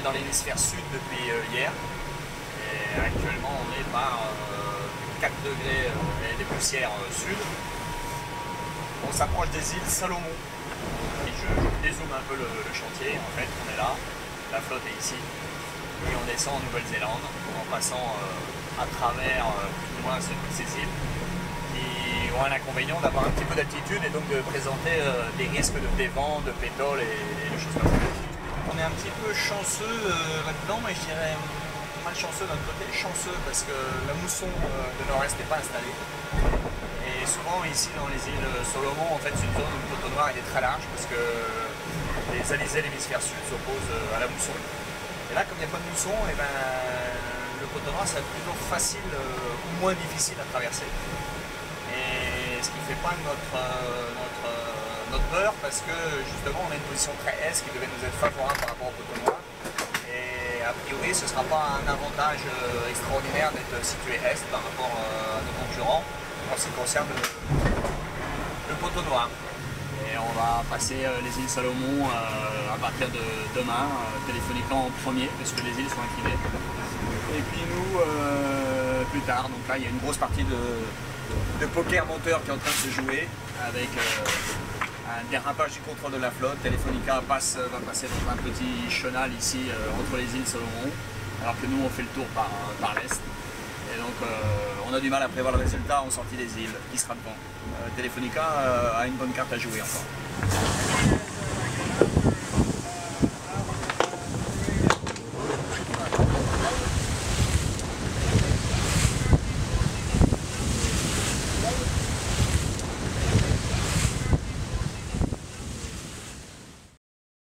dans l'hémisphère sud depuis hier. Et actuellement, on est par 4 degrés et des poussières sud. On s'approche des îles Salomon. Et je dézoome un peu le chantier. En fait, on est là. La flotte est ici. Et on descend en Nouvelle-Zélande en passant à travers plus ou moins ces îles qui ont un inconvénient d'avoir un petit peu d'altitude et donc de présenter des risques de vents, de pétrole et des choses comme ça. On est un petit peu chanceux là-dedans, mais je dirais malchanceux d'un côté, chanceux parce que la mousson de nord-est n'est pas installée. Et souvent ici dans les îles Salomon, en fait, c'est une zone où le coteau noir il est très large parce que les alizés de l'hémisphère sud s'opposent à la mousson. Et là, comme il n'y a pas de mousson, et ben, le coteau noir, ça va être plutôt facile ou moins difficile à traverser. Et ce qui ne fait pas notre beurre, parce que justement, on a une position très est qui devait nous être favorable par rapport au coteau noir. Et a priori, ce ne sera pas un avantage extraordinaire d'être situé est par rapport à nos concurrents en ce qui concerne le coteau noir. Et on va passer les îles Salomon à partir de demain, Téléfonica en premier, puisque les îles sont inclinées. Et puis nous, plus tard, donc là il y a une grosse partie de poker moteur qui est en train de se jouer, avec un dérapage du contrôle de la flotte. Téléfonica va passer dans un petit chenal ici, entre les îles Salomon, alors que nous on fait le tour par l'est. Et donc on a du mal à prévoir le résultat en sortie des îles, qui sera devant. Téléfonica a une bonne carte à jouer encore.